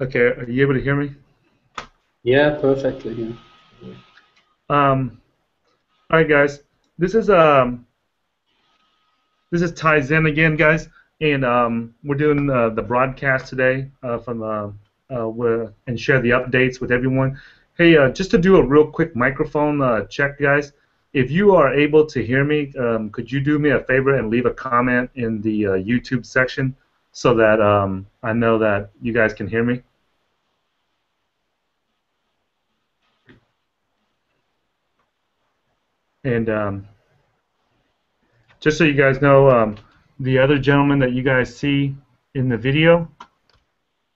Okay, are you able to hear me? Yeah, perfectly. Yeah. Um, all right, guys. This is um, this is Ty Zen again, guys, and we're doing the broadcast today and share the updates with everyone. Hey, just to do a real quick microphone check, guys. If you are able to hear me, could you do me a favor and leave a comment in the YouTube section so that I know that you guys can hear me? And just so you guys know, the other gentleman that you guys see in the video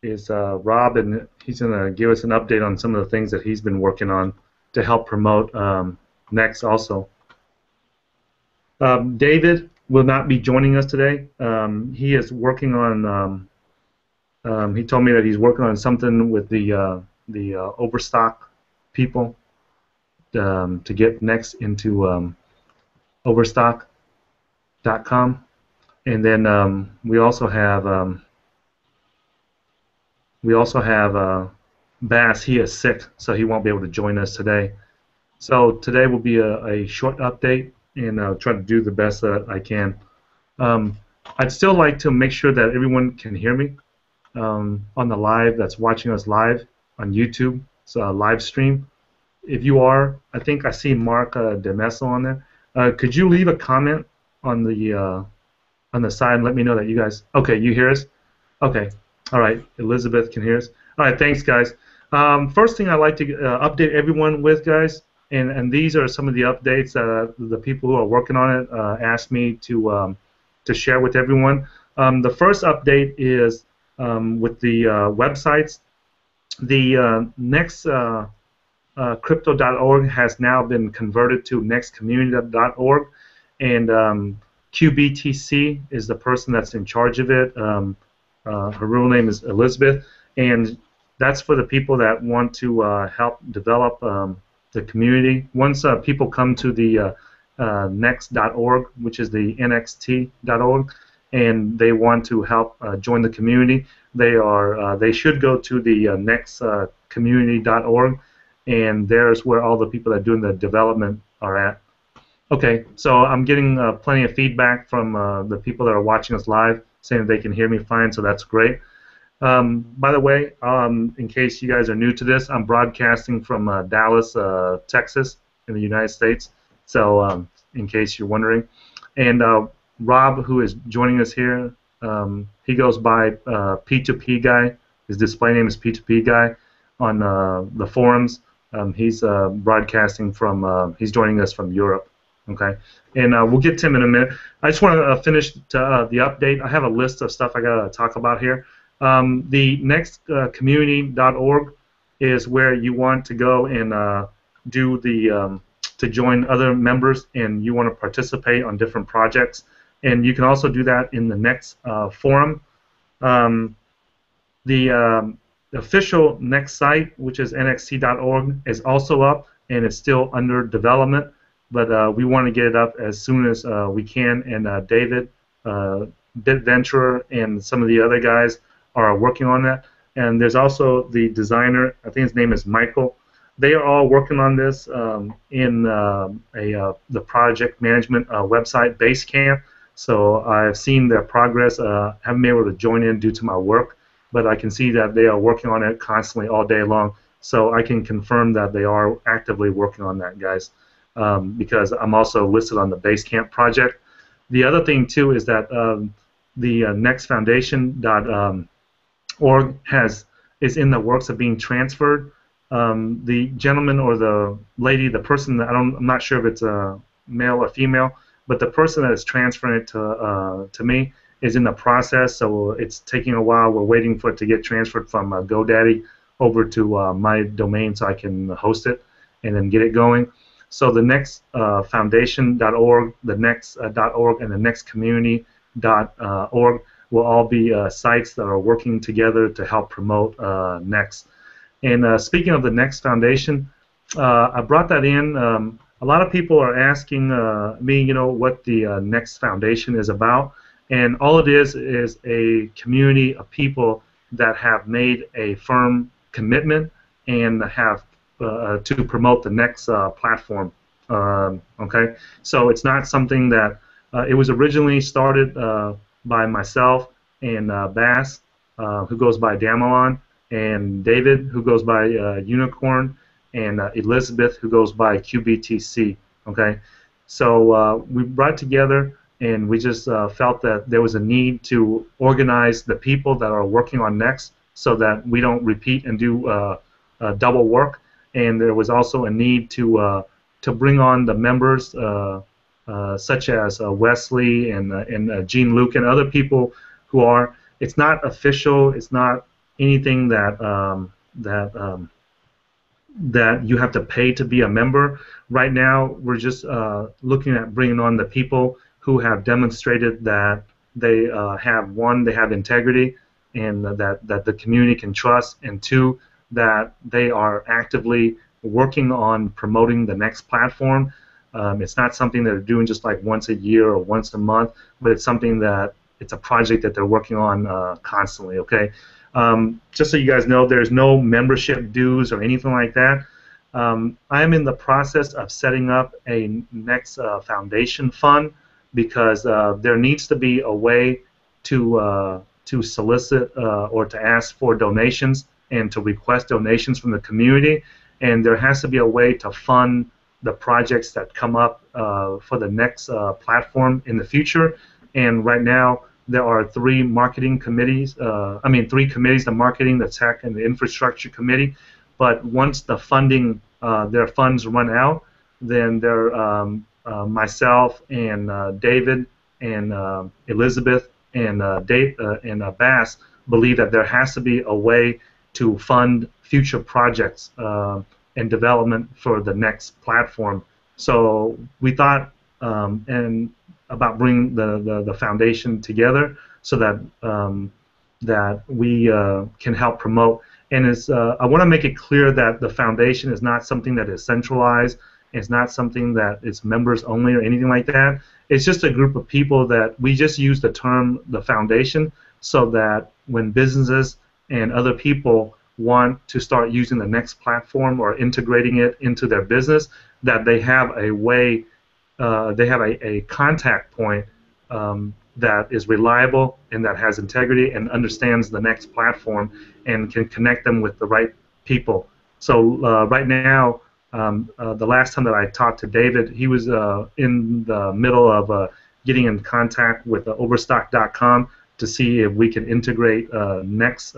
is Rob, and he's going to give us an update on some of the things that he's been working on to help promote Next also. David will not be joining us today. He is working on, he told me that he's working on something with the Overstock people to get Next into Overstock.com. And then we also have Bass. He is sick, so he won't be able to join us today. So today will be a short update, and I'll try to do the best that I can. Um, I'd still like to make sure that everyone can hear me on the live that's watching us live on YouTube. It's a live stream. If you are, I think I see Mark Demeso on there. Could you leave a comment on the side and let me know that you guys? Okay, you hear us? Okay. All right. Elizabeth can hear us. All right. Thanks, guys. First thing I'd like to update everyone with, guys, and these are some of the updates that the people who are working on it asked me to share with everyone. The first update is with the websites. The next crypto.org has now been converted to nextcommunity.org, and QBTC is the person that's in charge of it. Her real name is Elizabeth, and that's for the people that want to help develop the community. Once people come to the next.org, which is the NXT.org, and they want to help join the community, they should go to the nextcommunity.org, and there's where all the people that are doing the development are at. Okay, so I'm getting plenty of feedback from the people that are watching us live saying that they can hear me fine, so that's great. By the way, in case you guys are new to this, I'm broadcasting from Dallas, Texas, in the United States. So, in case you're wondering, and Rob, who is joining us here, he goes by P2P guy. His display name is P2P guy on the forums. He's broadcasting from. He's joining us from Europe. Okay, and we'll get to him in a minute. I just want to finish the update. I have a list of stuff I got to talk about here. The next community.org is where you want to go and do to join other members, and you want to participate on different projects. And you can also do that in the next forum. Um, the official next site, which is nxt.org, is also up, and it's still under development, but we want to get it up as soon as we can. And David, BitVenturer, and some of the other guys are working on that. And there's also the designer, I think his name is Michael. They are all working on this in the project management website, Basecamp. So I've seen their progress. Haven't been able to join in due to my work, but I can see that they are working on it constantly all day long. So I can confirm that they are actively working on that, guys, because I'm also listed on the Basecamp project. The other thing too is that the nextfoundation.org is in the works of being transferred. The gentleman or the lady, the person that I'm not sure if it's a male or female, but the person that is transferring it to me is in the process, so it's taking a while. We're waiting for it to get transferred from GoDaddy over to my domain so I can host it and then get it going. So the next foundation.org, the next .org, and the next community.org will all be sites that are working together to help promote Next. And speaking of the Next Foundation, I brought that in. A lot of people are asking me, what the Next Foundation is about, and all it is a community of people that have made a firm commitment and have to promote the next platform. Okay, so it's not something that it was originally started by myself and Bass, who goes by Damelon, and David, who goes by Unicorn, and Elizabeth, who goes by QBTC. Okay, so we brought together, and we just felt that there was a need to organize the people that are working on Next, so that we don't repeat and do double work. And there was also a need to bring on the members, such as Wesley and Gene Luke and other people who are. It's not official. It's not anything that you have to pay to be a member. Right now, we're just looking at bringing on the people who have demonstrated that they they have integrity, and that the community can trust, and two, that they are actively working on promoting the next platform. It's not something that they're doing just like once a year or once a month, but it's something that it's a project that they're working on constantly. Okay, just so you guys know, there's no membership dues or anything like that. I'm in the process of setting up a next foundation fund, because there needs to be a way to solicit or to ask for donations and to request donations from the community, and there has to be a way to fund the projects that come up for the next platform in the future. And right now, there are three marketing committees. Three committees: the marketing, the tech, and the infrastructure committee. But once the funding, their funds run out, then they're myself and David and Elizabeth and Bass believe that there has to be a way to fund future projects and development for the next platform. So we thought and about bringing the foundation together, so that we can help promote. And I want to make it clear that the foundation is not something that is centralized. It's not something that is members only or anything like that. It's just a group of people that we just use the term the foundation, so that when businesses and other people want to start using the next platform or integrating it into their business, that they have a way, they have a contact point that is reliable and that has integrity and understands the next platform and can connect them with the right people. So right now, the last time that I talked to David, he was in the middle of getting in contact with Overstock.com to see if we can integrate Next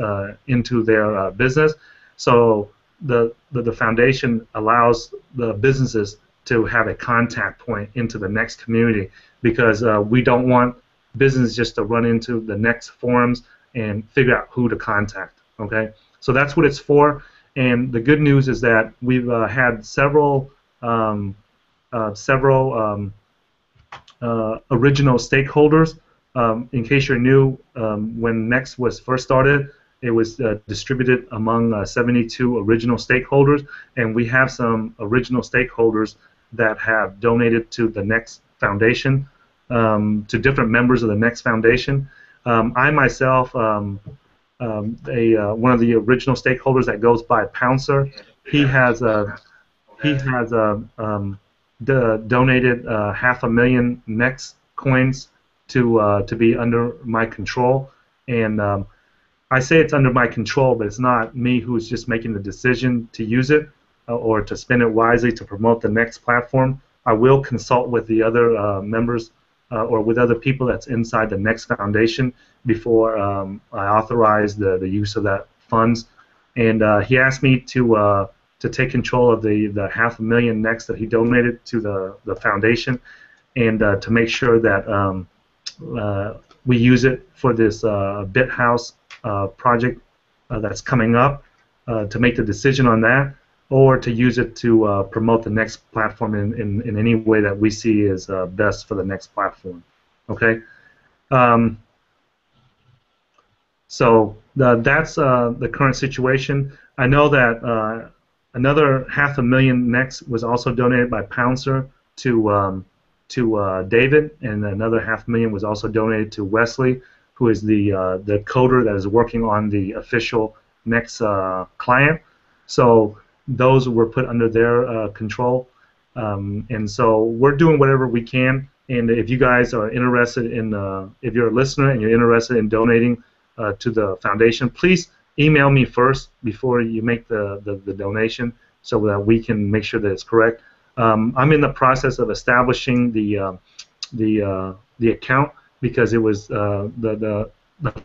into their business. So the foundation allows the businesses to have a contact point into the Next community, because we don't want business just to run into the Next forums and figure out who to contact. Okay, so that's what it's for. And the good news is that we've had several original stakeholders. In case you're new, when Next was first started, it was distributed among 72 original stakeholders, and we have some original stakeholders that have donated to the Next Foundation, to different members of the Next Foundation. I myself, one of the original stakeholders that goes by Pouncer, he has donated 500,000 Next coins to be under my control, and I say it's under my control, but it's not me who's just making the decision to use it or to spend it wisely to promote the Next platform. I will consult with the other members or with other people that's inside the Next Foundation before I authorize the use of that funds. And he asked me to take control of the 500,000 Next that he donated to the foundation, and to make sure that we use it for this BitHouse project that's coming up, to make the decision on that, or to use it to promote the Next platform in any way that we see is best for the Next platform. Okay. So that's the current situation. I know that another 500,000 Next was also donated by Pouncer to David, and another 500,000 was also donated to Wesley, who is the coder that is working on the official Next client. So those were put under their control. And so we're doing whatever we can. And if you guys are interested in, if you're a listener and you're interested in donating to the foundation, please email me first before you make the donation so that we can make sure that it's correct. I'm in the process of establishing the account because it was the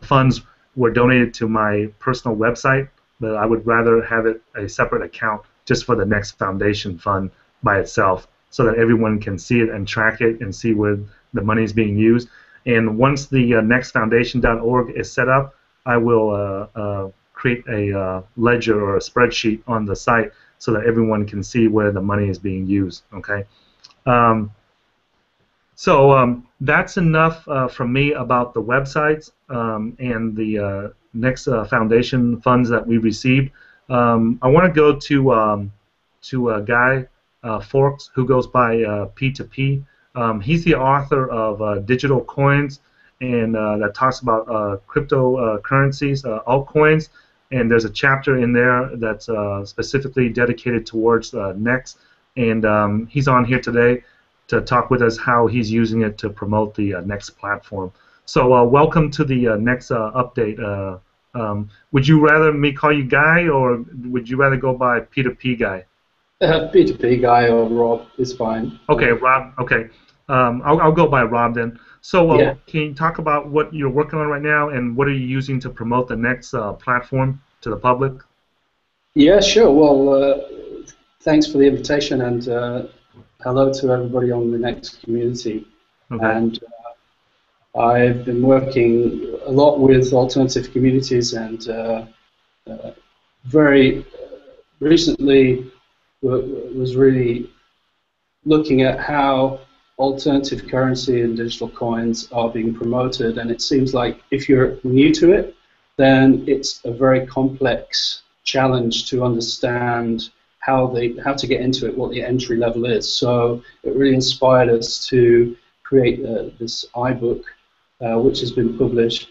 funds were donated to my personal website, but I would rather have it a separate account just for the Next Foundation Fund by itself, so that everyone can see it and track it and see where the money is being used. And once the nextfoundation.org is set up, I will create a ledger or a spreadsheet on the site so that everyone can see where the money is being used. Okay. So that's enough from me about the websites and the Next Foundation funds that we received. I want to go to a guy, Forks, who goes by P2P. He's the author of Digital Coins, and that talks about cryptocurrencies, altcoins, and there's a chapter in there that's specifically dedicated towards Next, and he's on here today to talk with us how he's using it to promote the Next platform. So welcome to the Next update. Would you rather me call you Guy, or would you rather go by P2P Guy? P2P Guy or Rob is fine. Okay, Rob. Okay, I'll go by Rob then. So Yeah. can you talk about what you're working on right now, and what are you using to promote the Next platform to the public? Yeah, sure. Well, thanks for the invitation, and hello to everybody on the Next community. Okay. And I've been working a lot with alternative communities, and very recently was really looking at how alternative currency and digital coins are being promoted, and it seems like if you're new to it, then it's a very complex challenge to understand how to get into it, what the entry level is. So it really inspired us to create this iBook, which has been published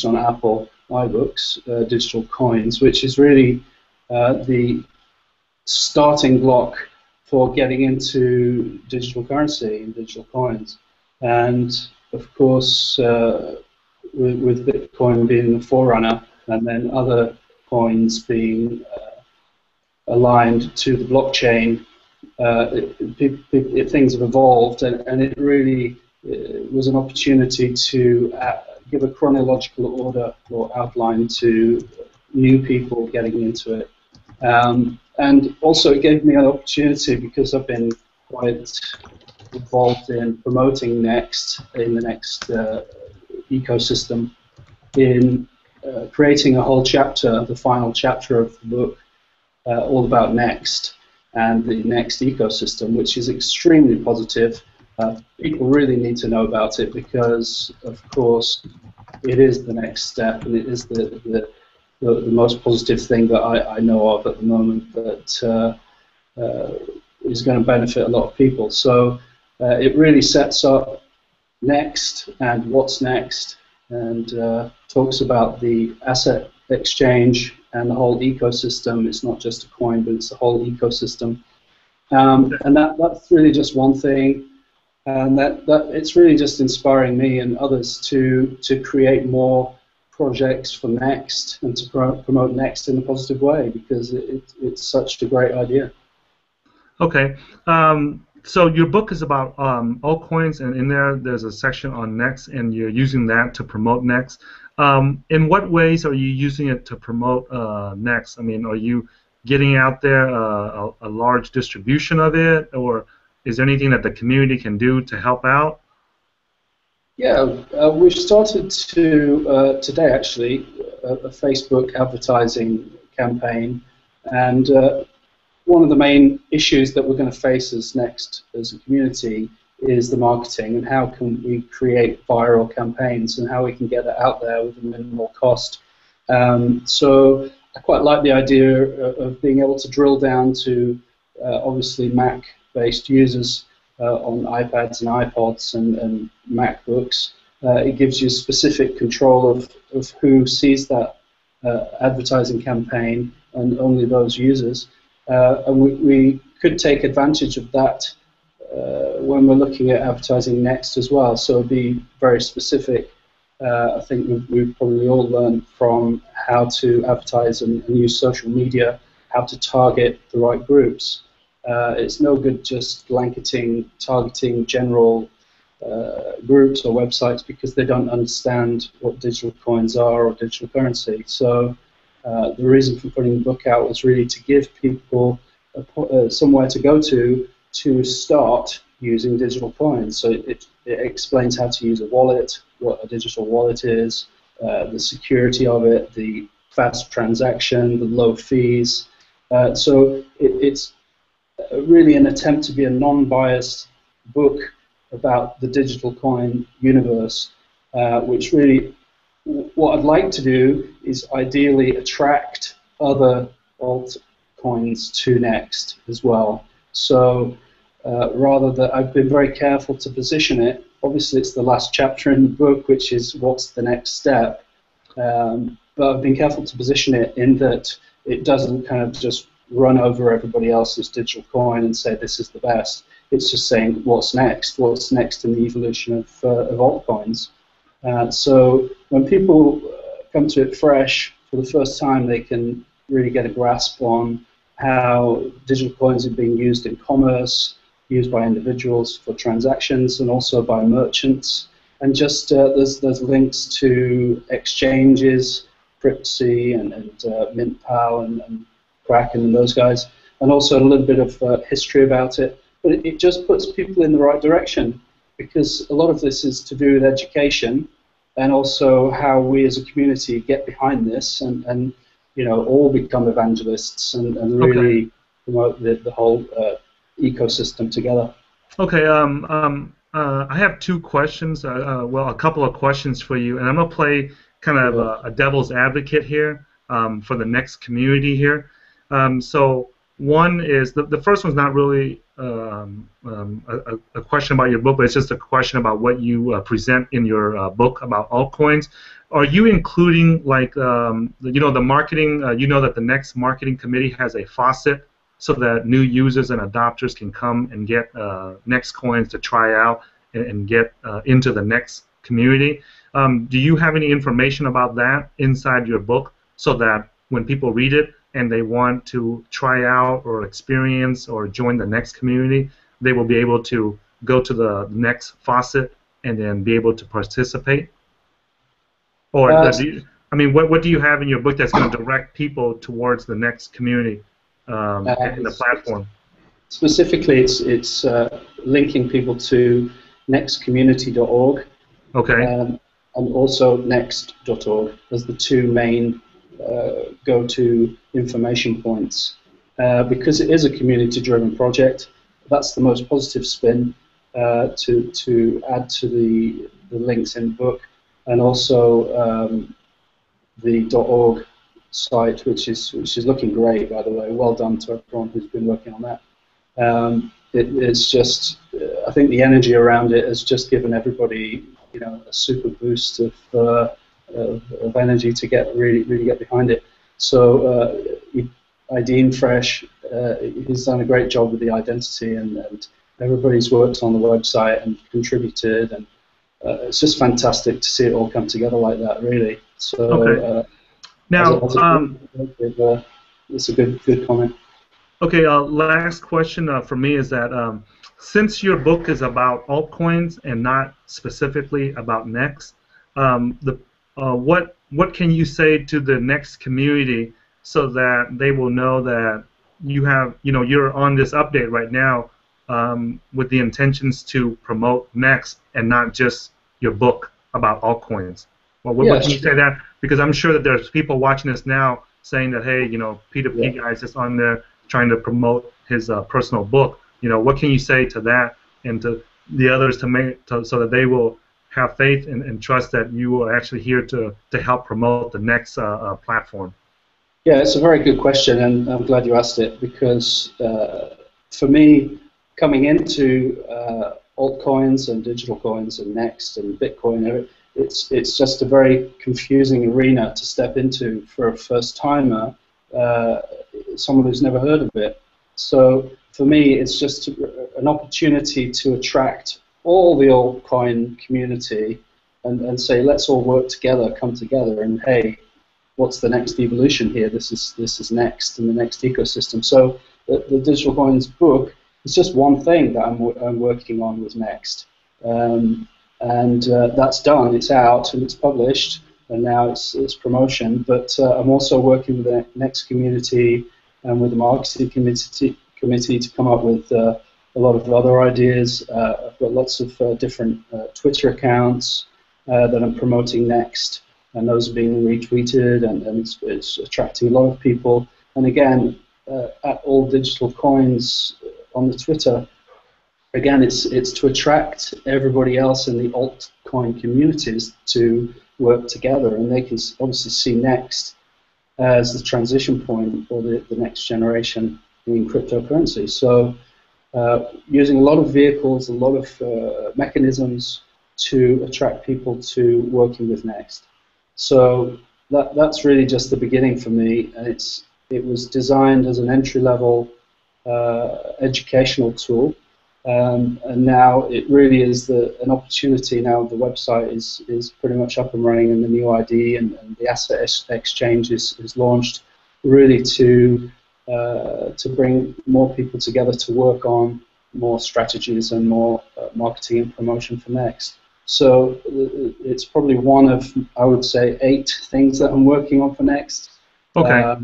on Apple iBooks, Digital Coins, which is really the starting block for getting into digital currency and digital coins. And of course, with Bitcoin being the forerunner, and then other coins being aligned to the blockchain, things have evolved, and it really was an opportunity to give a chronological order or outline to new people getting into it. And also it gave me an opportunity, because I've been quite involved in promoting Next in the Next ecosystem, in creating a whole chapter, the final chapter of the book, all about Next and the Next ecosystem, which is extremely positive. People really need to know about it, because, of course, it is the next step, and it is the most positive thing that I know of at the moment that is going to benefit a lot of people. So it really sets up Next and what's next, and talks about the asset exchange and the whole ecosystem. It's not just a coin, but it's the whole ecosystem. And that's really just one thing. And that it's really just inspiring me and others to create more projects for Next, and to promote Next in a positive way, because it's such a great idea. Okay. So your book is about altcoins, and in there's a section on Next, and you're using that to promote Next. In what ways are you using it to promote Next? I mean, are you getting out there a large distribution of it, or is there anything that the community can do to help out? Yeah, we've started to today actually a Facebook advertising campaign, and one of the main issues that we're going to face as Next as a community is the marketing, and how can we create viral campaigns, and how we can get it out there with a minimal cost. So I quite like the idea of being able to drill down to obviously Mac-based users on iPads and iPods and MacBooks, It gives you specific control of who sees that advertising campaign and only those users. And we could take advantage of that when we're looking at advertising next as well. So be very specific. I think we've probably all learned from how to advertise and use social media, how to target the right groups. It's no good just targeting general groups or websites because they don't understand what digital coins are or digital currency. So the reason for putting the book out was really to give people somewhere to go to start using digital coins. So it explains how to use a wallet, what a digital wallet is, the security of it, the fast transaction, the low fees. So it's really an attempt to be a non-biased book about the digital coin universe, which really, what I'd like to do is ideally attract other altcoins to Next as well. So rather that, I've been very careful to position it. Obviously, it's the last chapter in the book, which is what's the next step. But I've been careful to position it in that it doesn't kind of just run over everybody else's digital coin and say this is the best. It's just saying what's next in the evolution of altcoins. So when people come to it fresh for the first time, they can really get a grasp on how digital coins are being used in commerce, used by individuals for transactions, and also by merchants. And just there's links to exchanges, Cryptsy and MintPal and Kraken and those guys, and also a little bit of history about it. But it just puts people in the right direction, because a lot of this is to do with education and also how we as a community get behind this and you know, all become evangelists and really promote the whole ecosystem together. Okay. I have two questions. Well, a couple of questions for you, and I'm gonna play kind of a devil's advocate here for the next community here. So one is the first one's not really a question about your book, but it's just a question about what you present in your book about altcoins. Are you including, like, you know, the marketing? You know that the next marketing committee has a faucet so that new users and adopters can come and get Next coins to try out and get into the Next community. Do you have any information about that inside your book so that when people read it and they want to try out or experience or join the Next community, they will be able to go to the Next faucet and then be able to participate? Or I mean, what do you have in your book that's going to direct people towards the Next community in the platform? Specifically, it's linking people to nextcommunity.org. Okay. And also next.org as the two main go-to information points. Because it is a community-driven project, that's the most positive spin to add to the links in the book. And also the .org site, which is looking great, by the way. Well done to everyone who's been working on that. It's just, I think the energy around it has just given everybody, you know, a super boost of energy to really get behind it. So Ideen Fresh, he's done a great job with the identity, and everybody's worked on the website and contributed, and it's just fantastic to see it all come together like that, really. So now, it's a good comment. Okay, last question for me is that since your book is about altcoins and not specifically about Next, what can you say to the Next community so that they will know that you're on this update right now with the intentions to promote Next and not just your book about altcoins? Well, what can you say that? Because I'm sure that there's people watching this now saying that, hey, Peter P. Guy's just on there trying to promote his personal book. What can you say to that and to the others so that they will have faith and trust that you are actually here to help promote the Next platform? Yeah, it's a very good question, and I'm glad you asked it, because for me, coming into altcoins and digital coins and Next and Bitcoin, it's just a very confusing arena to step into for a first timer, someone who's never heard of it. So for me, it's just an opportunity to attract all the altcoin community and say, let's all work together, come together, and hey, what's the next evolution here? This is next in the next ecosystem. So the Digital Coins book is just one thing that I'm working on with Next. That's done, it's out, and it's published, and now it's promotion. But I'm also working with the Next community and with the marketing committee to come up with a lot of other ideas. I've got lots of different Twitter accounts that I'm promoting Next, and those are being retweeted, and it's attracting a lot of people. And again, at All Digital Coins on the Twitter, again, it's to attract everybody else in the altcoin communities to work together, and they can obviously see Next as the transition point for the next generation in cryptocurrency. So using a lot of vehicles, a lot of mechanisms to attract people to working with Next. So that's really just the beginning for me, and it was designed as an entry-level educational tool. And now it really is an opportunity. Now the website is pretty much up and running, and the new ID and the asset exchange is launched, really to bring more people together to work on more strategies and more marketing and promotion for Next. So it's probably one of, I would say, 8 things that I'm working on for Next. Okay.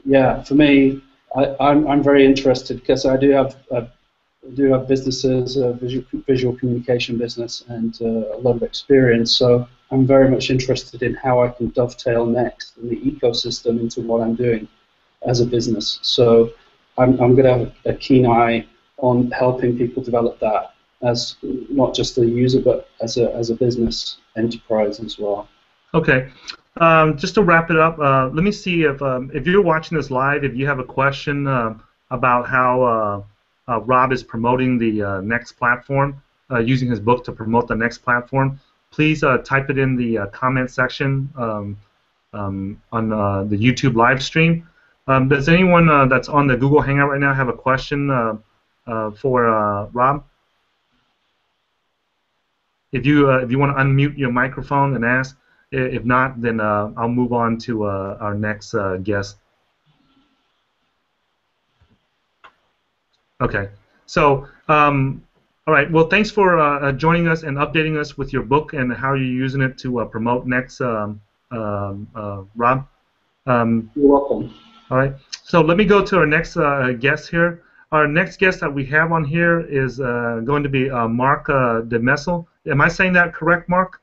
Yeah, for me, I'm very interested because I do have businesses, a visual communication business, and a lot of experience. So I'm very much interested in how I can dovetail Next and the ecosystem into what I'm doing as a business. So I'm going to have a keen eye on helping people develop that as not just a user, but as a business enterprise as well. Okay. Just to wrap it up, let me see if you're watching this live, if you have a question about how Rob is promoting the Next platform, using his book to promote the Next platform, please type it in the comment section on the YouTube live stream. Does anyone that's on the Google Hangout right now have a question for Rob? If you want to unmute your microphone and ask. If not, then I'll move on to our next guest. Okay. So, all right. Well, thanks for joining us and updating us with your book and how you're using it to promote Next, Rob. You're welcome. All right. So let me go to our next guest here. Our next guest that we have on here is going to be Mark DeMessel. Am I saying that correct, Mark?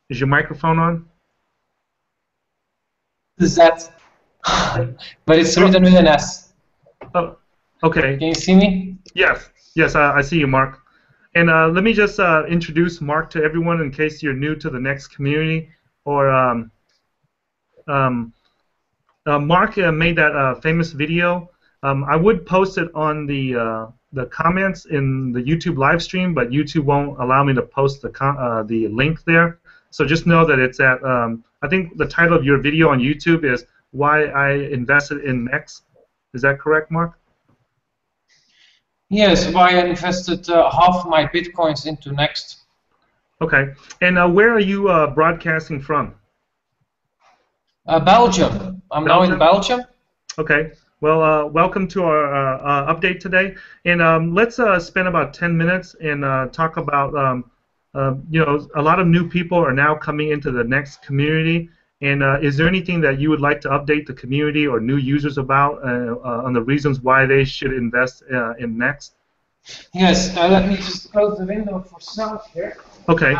Is your microphone on? Is that? But it's written with an S. Oh, okay. Can you see me? Yes. Yes, I see you, Mark. And let me just introduce Mark to everyone in case you're new to the Next community. Or Mark made that famous video. I would post it on the comments in the YouTube live stream, but YouTube won't allow me to post the link there. So just know that it's at, I think the title of your video on YouTube is Why I Invested in Next. Is that correct, Mark? Yes, why I invested half my Bitcoins into Next. Okay. And where are you broadcasting from? Belgium. I'm now in Belgium. Okay. Well, welcome to our update today. And let's spend about 10 minutes and talk about you know, a lot of new people are now coming into the Next community, and is there anything that you would like to update the community or new users about on the reasons why they should invest in Next? Yes, let me just close the window for sound here. Okay.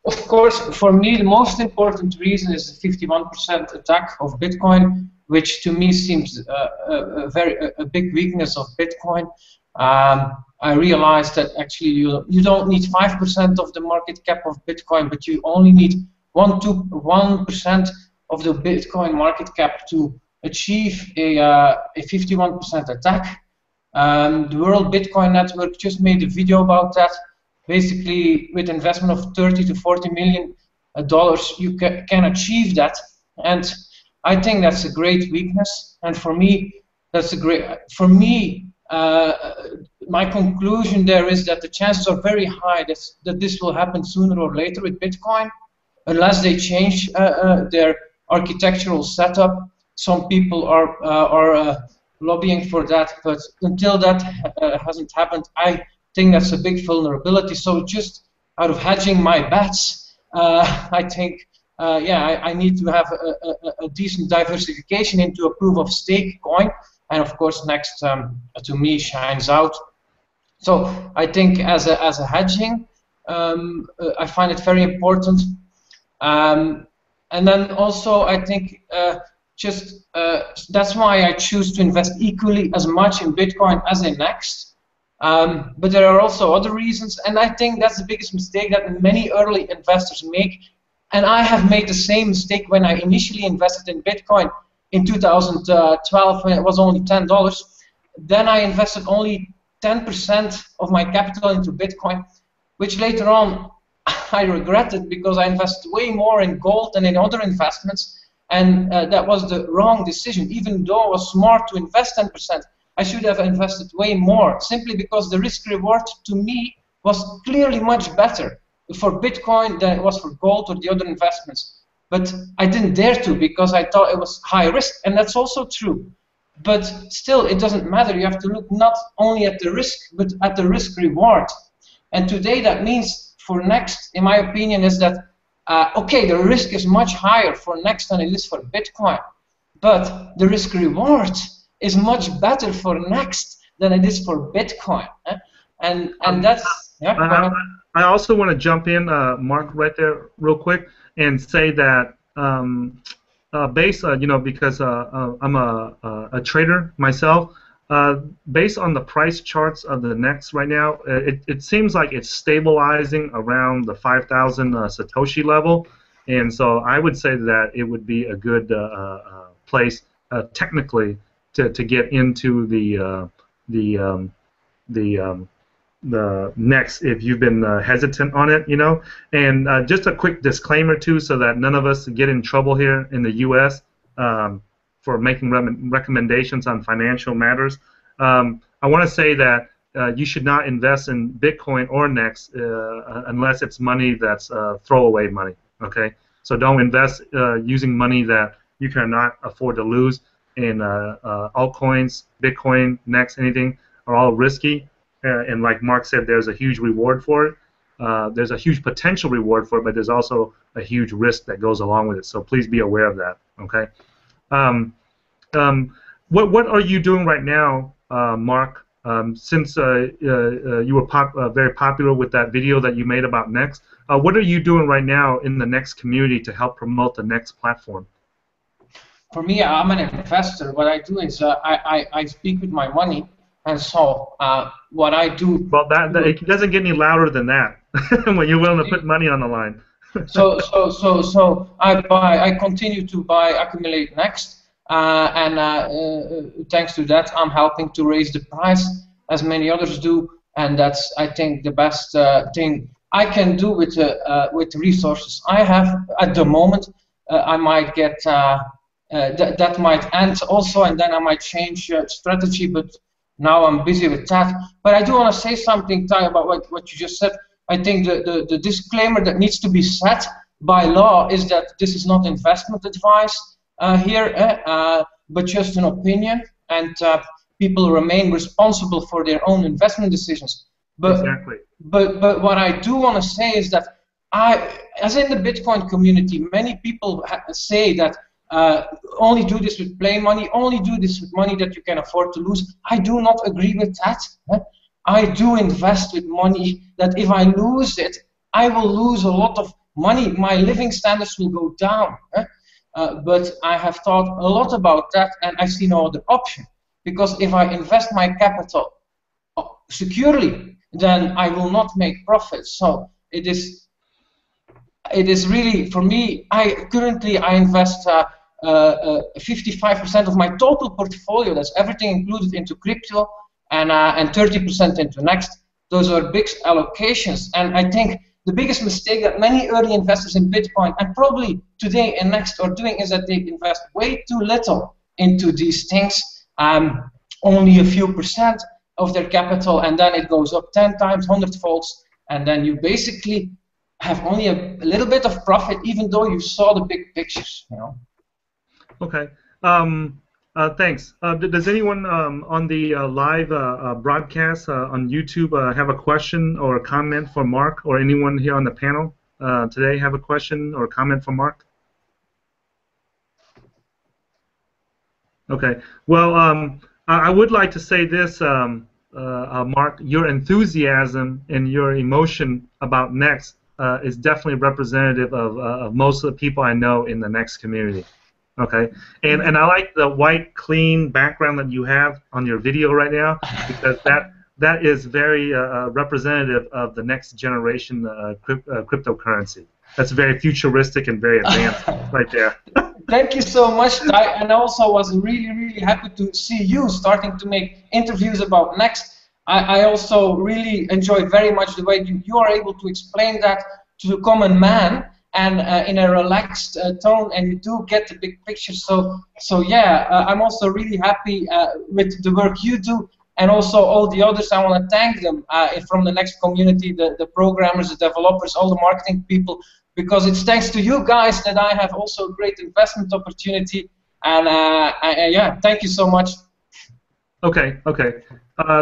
Of course, for me, the most important reason is the 51% attack of Bitcoin, which to me seems a big weakness of Bitcoin. I realized that actually you don't need 5% of the market cap of Bitcoin, but you only need 1% of the Bitcoin market cap to achieve a 51% attack. The World Bitcoin Network just made a video about that. Basically, with investment of 30 to 40 million dollars, you can achieve that. And I think that's a great weakness. And for me, that's a great. For me, my conclusion there is that the chances are very high that this will happen sooner or later with Bitcoin, unless they change their architectural setup. Some people are lobbying for that, but until that hasn't happened, I think that's a big vulnerability. So just out of hedging my bets, I think, I need to have a decent diversification into a proof of stake coin, and of course, next to me shines out. So I think as a hedging, I find it very important. And then also I think that's why I choose to invest equally as much in Bitcoin as in Next. But there are also other reasons, and I think that's the biggest mistake that many early investors make. And I have made the same mistake when I initially invested in Bitcoin in 2012 when it was only $10. Then I invested only 10% of my capital into Bitcoin, which later on I regretted because I invested way more in gold than in other investments, and that was the wrong decision. Even though I was smart to invest 10%, I should have invested way more, simply because the risk-reward to me was clearly much better for Bitcoin than it was for gold or the other investments. But I didn't dare to because I thought it was high risk, and that's also true. But still, it doesn't matter. You have to look not only at the risk, but at the risk-reward. And today that means for Next, in my opinion, is that, okay, the risk is much higher for Next than it is for Bitcoin, but the risk-reward is much better for Next than it is for Bitcoin. And that's, yeah. I also want to jump in, Mark, right there real quick, and say that based, because I'm a trader myself, based on the price charts of the Next right now, it seems like it's stabilizing around the 5,000 Satoshi level, and so I would say that it would be a good place technically to get into the Next if you've been hesitant on it, And just a quick disclaimer too, so that none of us get in trouble here in the U.S. For making recommendations on financial matters. I want to say that you should not invest in Bitcoin or Next unless it's money that's throwaway money. Okay, so don't invest using money that you cannot afford to lose in altcoins, Bitcoin, Next, anything are all risky. And like Mark said, there's a huge reward for it. There's a huge potential reward for it, but there's also a huge risk that goes along with it. So please be aware of that. Okay. What are you doing right now, Mark? Since you were very popular with that video that you made about Next, what are you doing right now in the Next community to help promote the Next platform? For me, I'm an investor. What I do is I speak with my money. And so what I do. Well, it doesn't get any louder than that when you're willing to put money on the line. so I continue to accumulate Next, and thanks to that, I'm helping to raise the price as many others do, and that's, I think, the best thing I can do with resources I have at the moment. I might get that might end also, and then I might change strategy, but. Now I'm busy with that, but I do want to say something, Ty, about what you just said. I think the disclaimer that needs to be set by law is that this is not investment advice here, but just an opinion, and people remain responsible for their own investment decisions. But, exactly. But what I do want to say is that as in the Bitcoin community, many people say that only do this with play money, only do this with money that you can afford to lose. I do not agree with that. I do invest with money that if I lose it, I will lose a lot of money. My living standards will go down. But I have thought a lot about that, and I see no other option. Because if I invest my capital securely, then I will not make profits. So it is really, for me, currently I invest 55% of my total portfolio, that's everything included, into crypto, and 30% into Next. Those are big allocations, and I think the biggest mistake that many early investors in Bitcoin and probably today in Next are doing is that they invest way too little into these things, only a few percent of their capital, and then it goes up 10 times, 100 folds, and then you basically have only a little bit of profit, even though you saw the big pictures. Okay. Thanks. Does anyone on the live broadcast on YouTube have a question or a comment for Mark, or anyone here on the panel today have a question or comment for Mark? Okay. Well, I would like to say this, Mark. Your enthusiasm and your emotion about Next is definitely representative of most of the people I know in the Next community. Okay, and I like the white, clean background that you have on your video right now, because that is very representative of the next generation cryptocurrency. That's very futuristic and very advanced right there. Thank you so much, Ty, and I also was really, really happy to see you starting to make interviews about Next. I also really enjoyed very much the way you are able to explain that to the common man, and in a relaxed tone, and you do get the big picture. So yeah, I'm also really happy with the work you do, and also all the others. I want to thank them from the Next community, the programmers, the developers, all the marketing people, because it's thanks to you guys that I have also a great investment opportunity. And yeah, thank you so much. Okay.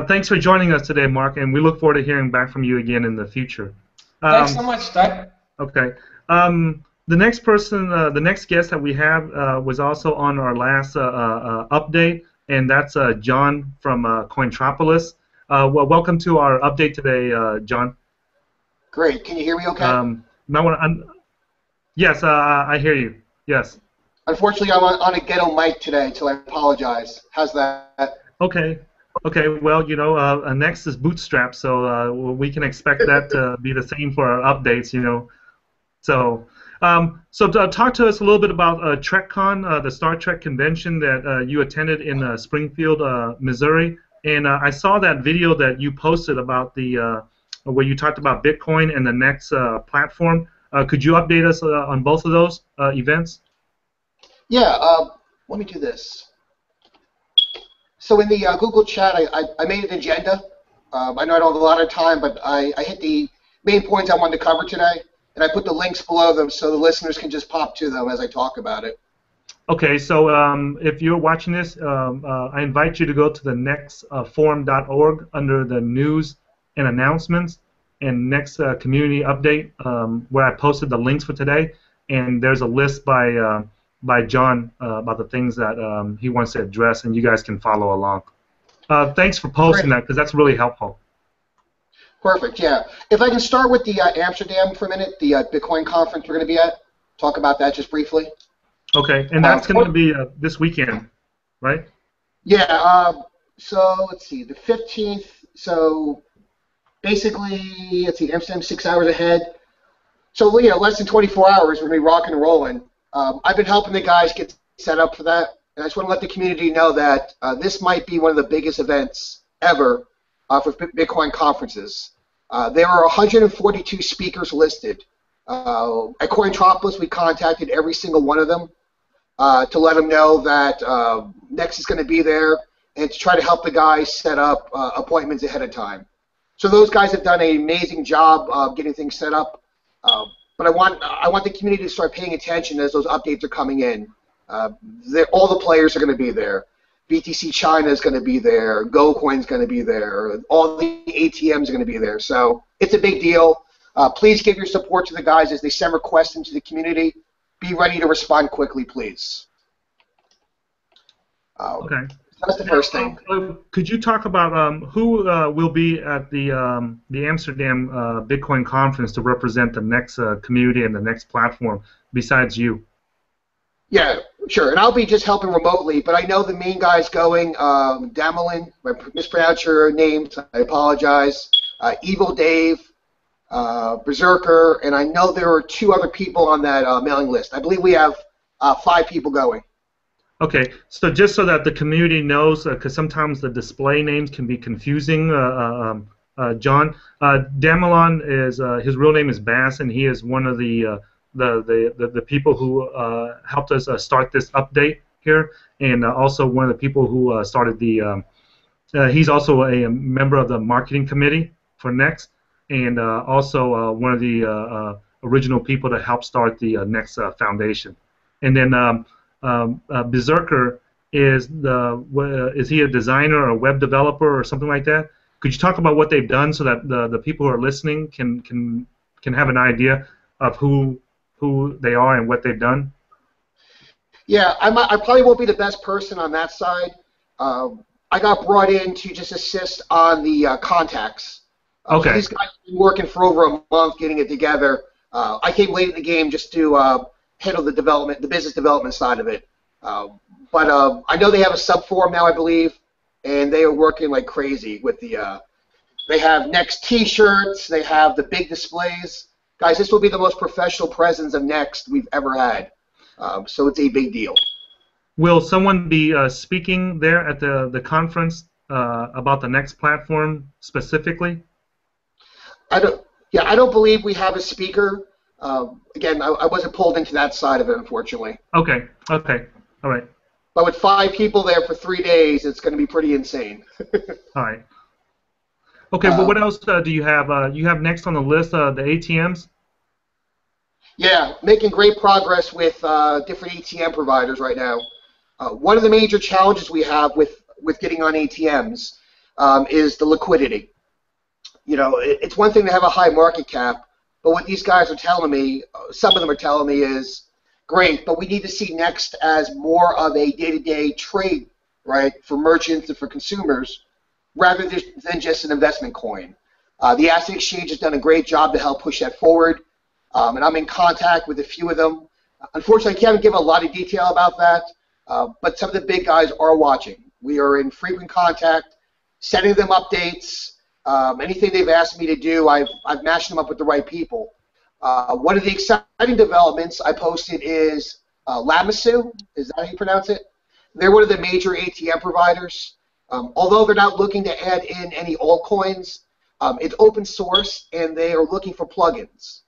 Thanks for joining us today, Mark, and we look forward to hearing back from you again in the future. Thanks so much, Ty. Okay. The next person, the next guest that we have was also on our last update, and that's John from Cointropolis. Well, welcome to our update today, John. Great. Can you hear me okay? Yes, I hear you. Yes. Unfortunately, I'm on a ghetto mic today, so I apologize. How's that? Okay. Well, you know, Next is bootstrapped, so we can expect that to be the same for our updates, you know. So talk to us a little bit about TrekCon, the Star Trek convention that you attended in Springfield, Missouri. And I saw that video that you posted about the where you talked about Bitcoin and the Next platform. Could you update us on both of those events? Yeah. Let me do this. So in the Google chat, I made an agenda. I know I don't have a lot of time, but I hit the main points I wanted to cover today. And I put the links below them so the listeners can just pop to them as I talk about it. Okay, so if you're watching this, I invite you to go to the nextforum.org under the news and announcements and Next community update, where I posted the links for today. And there's a list by John about the things that he wants to address, and you guys can follow along. Thanks for posting that, because that's really helpful. Perfect, yeah. If I can start with the Amsterdam for a minute, the Bitcoin conference we're going to be at, talk about that just briefly. Okay, and that's going to be this weekend, right? Yeah, so let's see, the 15th, so basically, let's see, Amsterdam's 6 hours ahead. So, you know, less than 24 hours, we're going to be rocking and rolling. I've been helping the guys get set up for that, and I just want to let the community know that this might be one of the biggest events ever for Bitcoin conferences. There are 142 speakers listed. At Cointropolis, we contacted every single one of them to let them know that Next is going to be there and to try to help the guys set up appointments ahead of time. So those guys have done an amazing job of getting things set up. But I want the community to start paying attention as those updates are coming in. All the players are going to be there. BTC China is going to be there. GoCoin is going to be there. All the ATMs are going to be there. So it's a big deal. Please give your support to the guys as they send requests into the community. Be ready to respond quickly, please. Okay. That's the first thing. Could you talk about who will be at the Amsterdam Bitcoin conference to represent the Next community and the Next platform besides you? Yeah, sure. And I'll be just helping remotely, but I know the main guys going, Damelin, I mispronounced your names, I apologize, Evil Dave, Berserker, and I know there are 2 other people on that mailing list. I believe we have 5 people going. Okay, so just so that the community knows, because sometimes the display names can be confusing, John. Damelon is his real name is Bass, and he is one of the people who helped us start this update here, and also one of the people who started the. He's also a member of the marketing committee for Next, and also one of the original people to help start the Next Foundation. And then Berserker is he a designer or a web developer or something like that? Could you talk about what they've done so that the people who are listening can have an idea of who they are and what they've done? Yeah, I probably won't be the best person on that side. I got brought in to just assist on the contacts. Okay. So these guys have been working for over a month getting it together. I came late in the game just to handle the development, the business development side of it. But I know they have a sub-forum now, I believe, and they are working like crazy with the. They have Next T-shirts. They have the big displays. Guys, this will be the most professional presence of Next we've ever had. So it's a big deal. Will someone be speaking there at the conference about the Next platform specifically? I don't believe we have a speaker. Again, I wasn't pulled into that side of it, unfortunately. Okay. Okay. All right. But with 5 people there for 3 days, it's going to be pretty insane. All right. Okay. Well, what else do you have? You have next on the list the ATMs. Yeah, making great progress with different ATM providers right now. One of the major challenges we have with getting on ATMs is the liquidity. You know, it's one thing to have a high market cap, but what these guys are telling me, some of them are telling me is, great, but we need to see Next as more of a day-to-day trade, right, for merchants and for consumers, rather than just an investment coin. The Asset Exchange has done a great job to help push that forward, and I'm in contact with a few of them. Unfortunately, I can't give a lot of detail about that, but some of the big guys are watching. We are in frequent contact, sending them updates. Anything they've asked me to do, I've matched them up with the right people. One of the exciting developments I posted is Lamasu. Is that how you pronounce it? They're one of the major ATM providers. Although they're not looking to add in any altcoins, it's open source, and they are looking for plugins.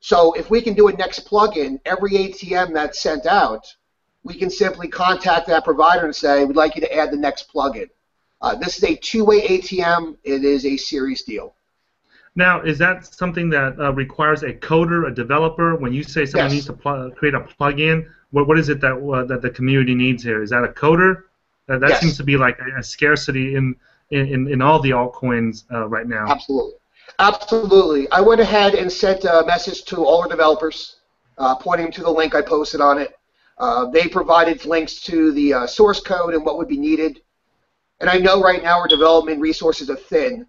So if we can do a Next plugin, every ATM that's sent out, we can simply contact that provider and say, we'd like you to add the Next plugin. This is a two-way ATM. It is a serious deal. Now, is that something that requires a coder, a developer? When you say someone needs to create a plugin, what is it that the community needs here? Is that a coder? That seems to be like a scarcity in all the altcoins right now. Absolutely. Absolutely. I went ahead and sent a message to all our developers, pointing them to the link I posted on it. They provided links to the source code and what would be needed. And I know right now our development resources are thin,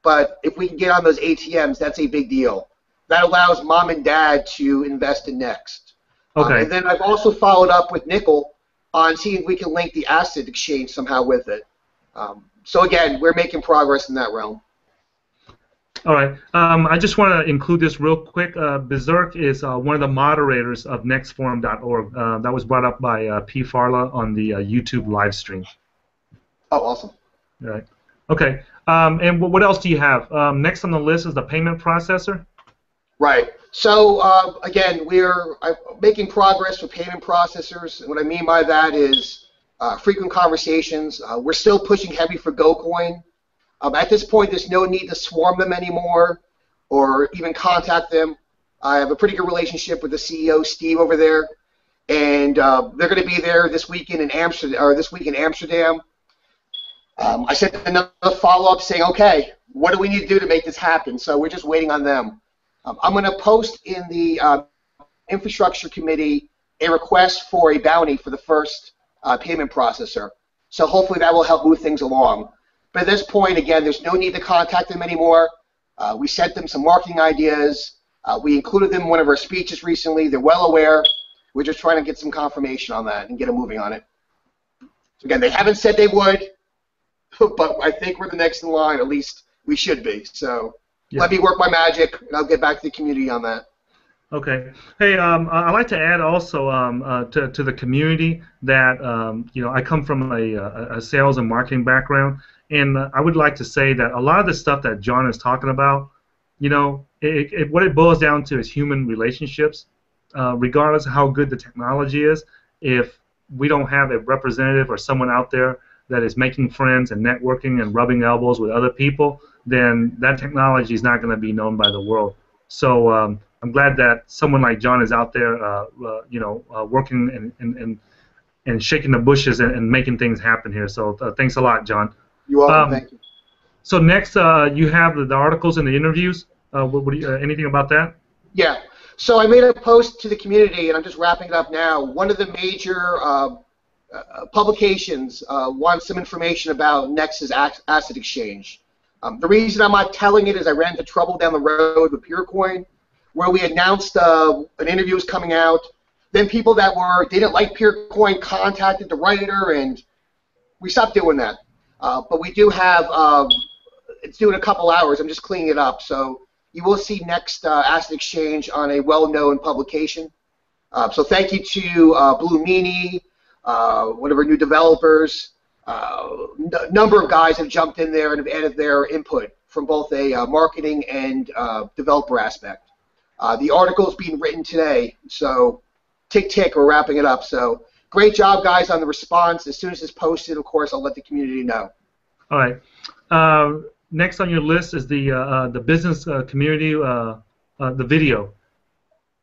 but if we can get on those ATMs, that's a big deal. That allows mom and dad to invest in Next. Okay. And then I've also followed up with Nickel on seeing if we can link the Asset Exchange somehow with it. So again, we're making progress in that realm. All right. I just want to include this real quick. Berserk is one of the moderators of nextforum.org. That was brought up by P. Farla on the YouTube live stream. Oh, awesome. All right. Okay. And what else do you have? Next on the list is the payment processor. Right. So again, we're making progress with payment processors. And what I mean by that is frequent conversations. We're still pushing heavy for GoCoin. At this point, there's no need to swarm them anymore or even contact them. I have a pretty good relationship with the CEO, Steve, over there, and they're going to be there this weekend in Amsterdam. Or this week in Amsterdam. I sent another follow-up saying, okay, what do we need to do to make this happen? So we're just waiting on them. I'm going to post in the infrastructure committee a request for a bounty for the first payment processor. So hopefully that will help move things along. But at this point, again, there's no need to contact them anymore. We sent them some marketing ideas. We included them in one of our speeches recently. They're well aware. We're just trying to get some confirmation on that and get them moving on it. So again, they haven't said they would, but I think we're the next in line. At least we should be. So let me work my magic, and I'll get back to the community on that. Okay. Hey, I'd like to add also to the community that I come from a sales and marketing background, and I would like to say that a lot of the stuff that John is talking about, what it boils down to is human relationships. Regardless of how good the technology is, if we don't have a representative or someone out there that is making friends and networking and rubbing elbows with other people, then that technology is not going to be known by the world. So I'm glad that someone like John is out there, working and shaking the bushes and making things happen here. So thanks a lot, John. You're welcome. Um, Thank you. so next, you have the articles and the interviews. What do you, anything about that? Yeah. So I made a post to the community, and I'm just wrapping it up now. One of the major publications wants some information about Nex's asset exchange. The reason I'm not telling it is I ran into trouble down the road with PureCoin, where we announced an interview was coming out. Then people that didn't like PureCoin contacted the writer, and we stopped doing that. But we do have it's due in a couple hours. I'm just cleaning it up, so you will see Next Asset Exchange on a well-known publication. So thank you to Blue Meanie, one of our new developers. Number of guys have jumped in there and have added their input from both a marketing and developer aspect. The article is being written today, so tick, we're wrapping it up. So great job, guys, on the response. As soon as it's posted, of course, I'll let the community know. All right. Next on your list is the business community, the video.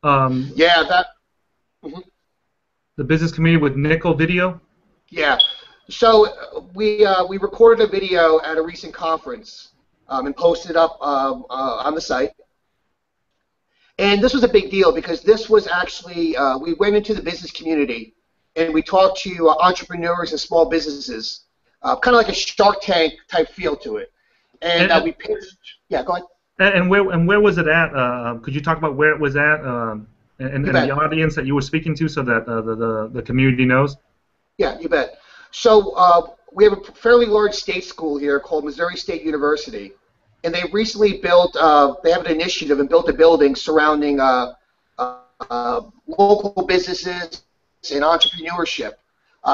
Yeah, that. Mhm. The business community with Nickel video. Yeah. So we recorded a video at a recent conference and posted it up on the site. And this was a big deal because this was actually we went into the business community and we talked to entrepreneurs and small businesses, kind of like a Shark Tank type feel to it. And we pitched. Yeah, go ahead. And where was it at? Could you talk about where it was at and the audience that you were speaking to, so that the community knows? Yeah, you bet. So we have a fairly large state school here called Missouri State University, and they recently built. They have an initiative and built a building surrounding local businesses and entrepreneurship.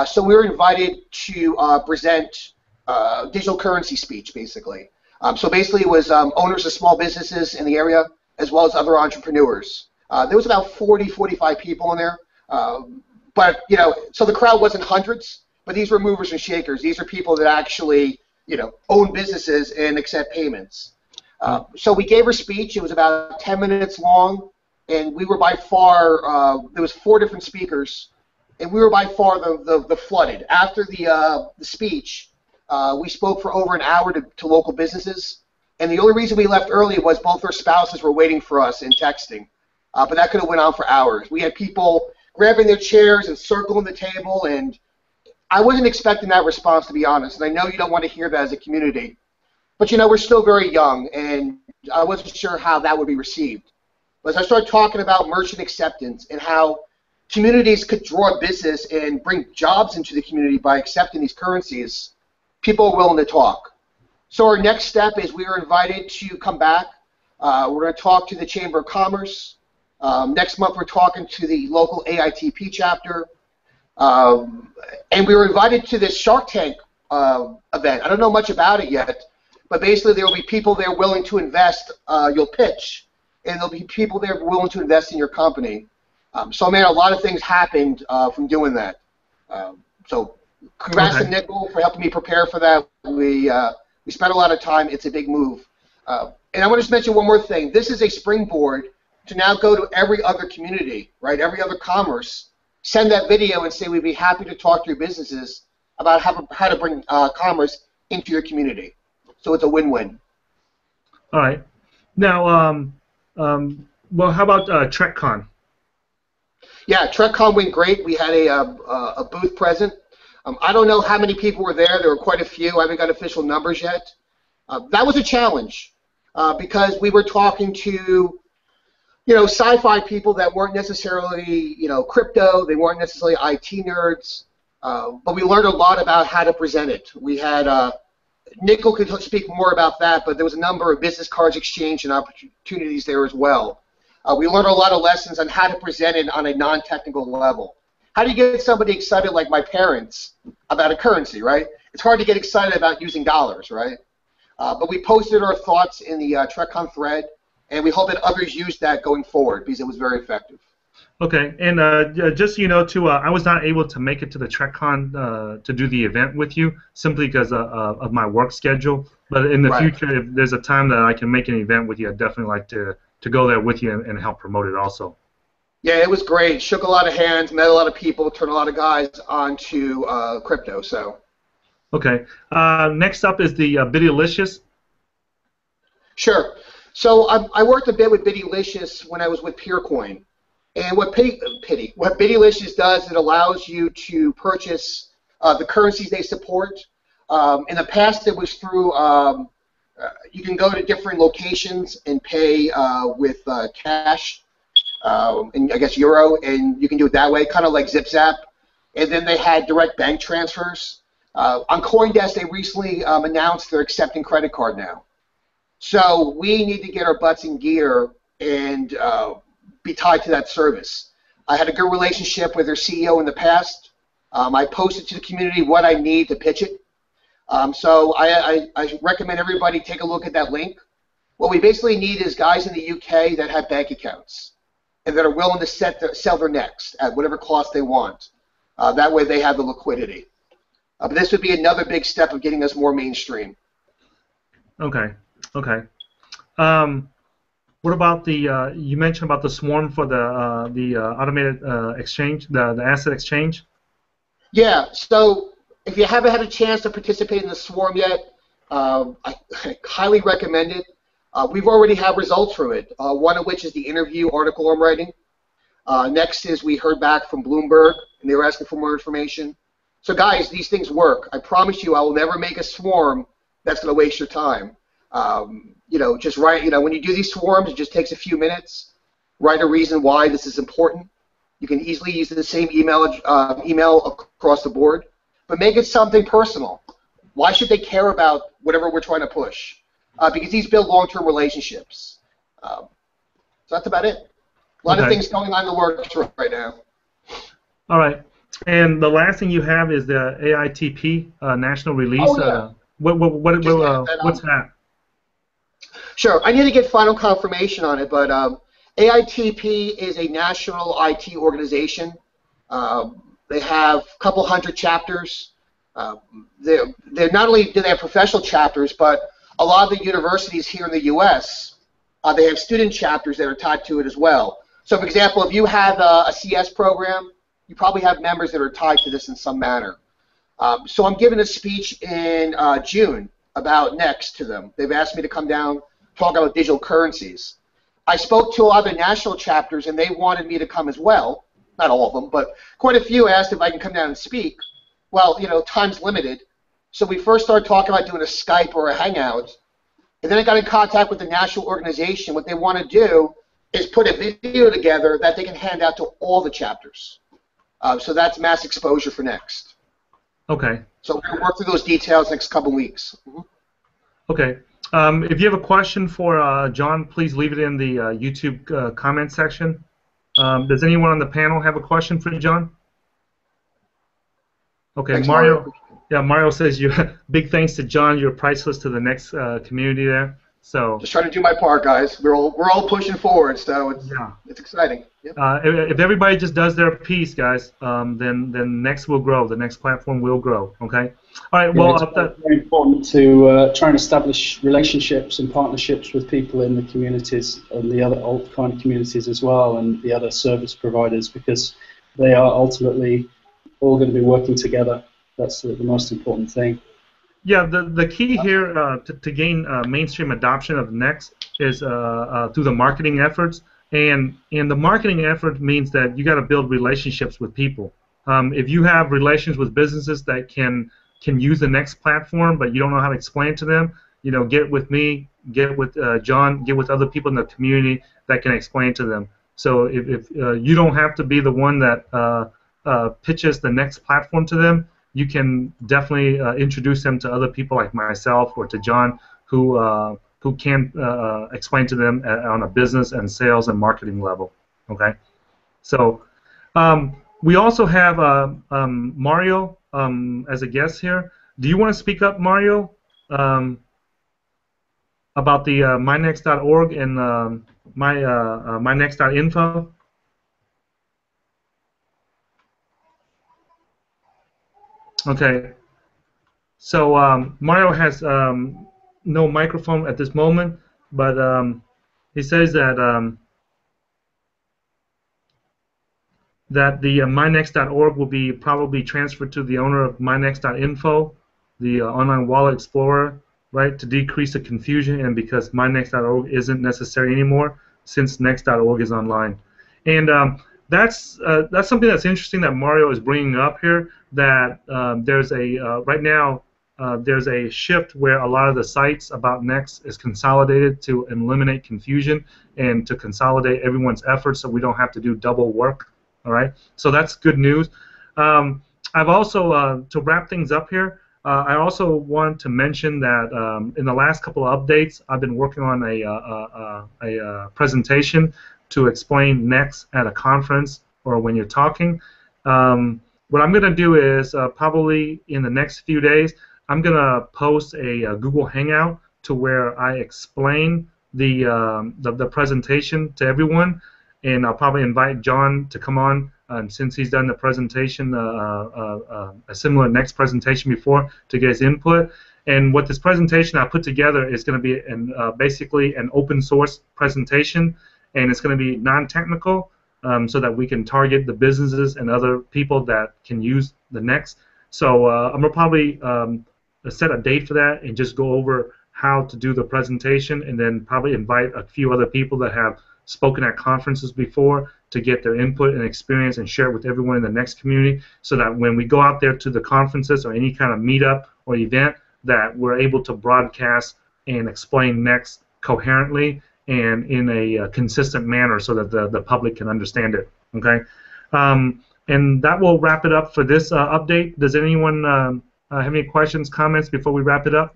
So we were invited to present digital currency speech, basically. So basically, it was owners of small businesses in the area as well as other entrepreneurs. There was about 45 people in there. But, so the crowd wasn't hundreds, but these were movers and shakers. These are people that actually, own businesses and accept payments. So we gave her speech. It was about 10 minutes long, and we were by far, there was 4 different speakers, and we were by far the flooded. After the speech, we spoke for over an hour to local businesses, and the only reason we left early was both our spouses were waiting for us and texting. But that could have went on for hours. We had people grabbing their chairs and circling the table, and I wasn't expecting that response, to be honest. And I know you don't want to hear that as a community, but we're still very young, and I wasn't sure how that would be received. But as I started talking about merchant acceptance and how communities could draw business and bring jobs into the community by accepting these currencies, people are willing to talk. So our next step is we are invited to come back. We're going to talk to the Chamber of Commerce. Next month, we're talking to the local AITP chapter. And we were invited to this Shark Tank event. I don't know much about it yet, but basically there will be people there willing to invest. You'll pitch, and there'll be people there willing to invest in your company. So, man, a lot of things happened from doing that. So congrats to Nickel for helping me prepare for that. We spent a lot of time. It's a big move. And I want to just mention one more thing. This is a springboard to now go to every other community, right? Every other commerce. Send that video and say we'd be happy to talk to your businesses about how to bring commerce into your community. So it's a win-win. All right. Now, well, how about TrekCon? Yeah, TrekCon went great. We had a booth present. I don't know how many people were there. There were quite a few. I haven't got official numbers yet. That was a challenge because we were talking to sci-fi people that weren't necessarily, crypto. They weren't necessarily IT nerds. But we learned a lot about how to present it. We had Nickel could speak more about that, but there was a number of business cards exchanged and opportunities there as well. We learned a lot of lessons on how to present it on a non-technical level. How do you get somebody excited like my parents about a currency, right? It's hard to get excited about using dollars, right? But we posted our thoughts in the TrekCon thread, and we hope that others use that going forward because it was very effective. Okay, and just so you know, too, I was not able to make it to the TrekCon to do the event with you simply because of my work schedule. But in the future, if there's a time that I can make an event with you, I'd definitely like to go there with you and help promote it also. Yeah, it was great. Shook a lot of hands, met a lot of people, turned a lot of guys onto crypto. So. Okay. Next up is the Biddylicious. Sure. So I worked a bit with Biddylicious when I was with PureCoin. And what Biddylicious does, it allows you to purchase the currencies they support. In the past, it was through, you can go to different locations and pay with cash, and I guess euro, and you can do it that way, kind of like ZipZap. And then they had direct bank transfers. On CoinDesk, they recently announced they're accepting credit card now. So we need to get our butts in gear and be tied to that service. I had a good relationship with their CEO in the past. I posted to the community what I need to pitch it. So I recommend everybody take a look at that link. What we basically need is guys in the UK that have bank accounts and that are willing to sell their necks at whatever cost they want. That way they have the liquidity. But this would be another big step of getting us more mainstream. Okay. Okay. What about the? You mentioned about the swarm for the automated exchange, the asset exchange. Yeah. So if you haven't had a chance to participate in the swarm yet, I highly recommend it. We've already had results from it. One of which is the interview article I'm writing. Next is we heard back from Bloomberg and they were asking for more information. So guys, these things work. I promise you, I will never make a swarm that's going to waste your time. Just write, when you do these swarms, it just takes a few minutes. Write a reason why this is important. You can easily use the same email across the board, but make it something personal. Why should they care about whatever we're trying to push? Because these build long-term relationships. So that's about it. A lot of things going on in the works right now. All right. And the last thing you have is the AITP national release. Oh, yeah. What's that? Sure. I need to get final confirmation on it, but AITP is a national IT organization. They have a couple hundred chapters. They're not only do they have professional chapters, but a lot of the universities here in the U.S., they have student chapters that are tied to it as well. So, for example, if you have a CS program, you probably have members that are tied to this in some manner. So I'm giving a speech in June about NXT to them. They've asked me to come down, talk about digital currencies. I spoke to a lot of the national chapters, and they wanted me to come as well. Not all of them, but quite a few asked if I can come down and speak. Well, time's limited. So we first started talking about doing a Skype or a Hangout, and then I got in contact with the national organization. What they want to do is put a video together that they can hand out to all the chapters. So that's mass exposure for NXT. Okay. So we're going to work through those details next couple weeks. Mm-hmm. Okay. If you have a question for John, please leave it in the YouTube comment section. Does anyone on the panel have a question for John? Okay, Thanks, Mario. Yeah, Mario says big thanks to John. You're priceless to the NXT community there. So just trying to do my part, guys. We're all pushing forward, so it's exciting. Yep. If everybody just does their piece, guys, then NXT will grow. The NXT platform will grow. Okay. All right. Well, it's very important to try and establish relationships and partnerships with people in the communities and the other altcoin communities as well, and the other service providers, because they are ultimately all going to be working together. That's the most important thing. Yeah, the key here to gain mainstream adoption of NXT is through the marketing efforts, and the marketing effort means that you got to build relationships with people. If you have relations with businesses that can use the NXT platform, but you don't know how to explain it to them, get with me, get with John, get with other people in the community that can explain to them. So if you don't have to be the one that pitches the NXT platform to them, you can definitely introduce them to other people like myself or to John who who can explain to them on a business and sales and marketing level. Okay, so we also have Mario as a guest here. Do you want to speak up, Mario, about the mynext.org and mynext.info? Okay. So Mario has no microphone at this moment, but he says that that the mynext.org will be probably transferred to the owner of mynext.info, the online wallet explorer, right, to decrease the confusion, and because mynext.org isn't necessary anymore since next.org is online. And that's something that's interesting that Mario is bringing up here, that there's a right now there's a shift where a lot of the sites about Next is consolidated to eliminate confusion and to consolidate everyone's efforts so we don't have to do double work. All right, so that's good news. I've also, to wrap things up here, I also want to mention that in the last couple of updates, I've been working on a presentation to explain Next at a conference or when you're talking. What I'm going to do is probably in the next few days, I'm going to post a Google Hangout to where I explain the presentation to everyone. And I'll probably invite John to come on since he's done the presentation, a similar next presentation before, to get his input. And what this presentation I put together is going to be basically an open source presentation, and it's going to be non-technical so that we can target the businesses and other people that can use the Next. So I'm going to probably set a date for that and just go over how to do the presentation, and then probably invite a few other people that have spoken at conferences before to get their input and experience and share it with everyone in the Next community, so that when we go out there to the conferences or any kind of meetup or event, that we're able to broadcast and explain Next coherently and in a consistent manner so that the public can understand it. Okay, and that will wrap it up for this update. Does anyone have any questions, comments before we wrap it up?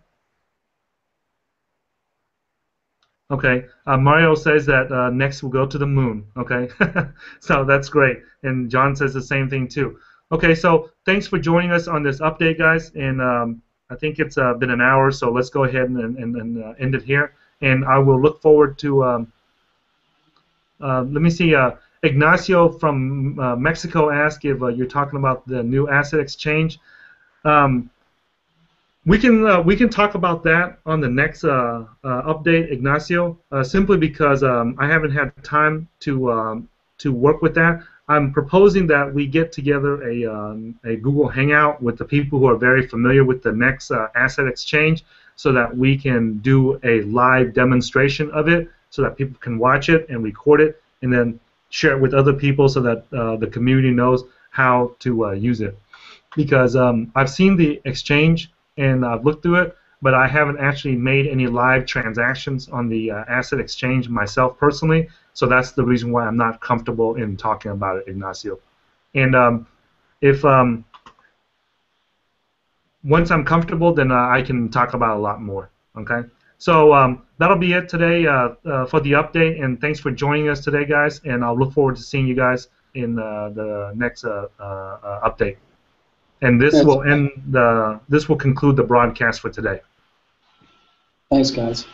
Okay, Mario says that Next will go to the moon. Okay, so that's great, and John says the same thing too. Okay, so thanks for joining us on this update, guys, and I think it's been an hour, so let's go ahead and end it here. And I will look forward to. Let me see. Ignacio from Mexico asked if you're talking about the new asset exchange. We can talk about that on the next update, Ignacio. Simply because I haven't had time to work with that. I'm proposing that we get together a Google Hangout with the people who are very familiar with the next asset exchange, so that we can do a live demonstration of it, so that people can watch it and record it, and then share it with other people, so that the community knows how to use it. Because I've seen the exchange and I've looked through it, but I haven't actually made any live transactions on the asset exchange myself personally, so that's the reason why I'm not comfortable in talking about it, Ignacio. And if once I'm comfortable, then I can talk about it a lot more. Okay, so that'll be it today for the update, and thanks for joining us today, guys, and I'll look forward to seeing you guys in the next update. And this will end this will conclude the broadcast for today. Thanks, guys.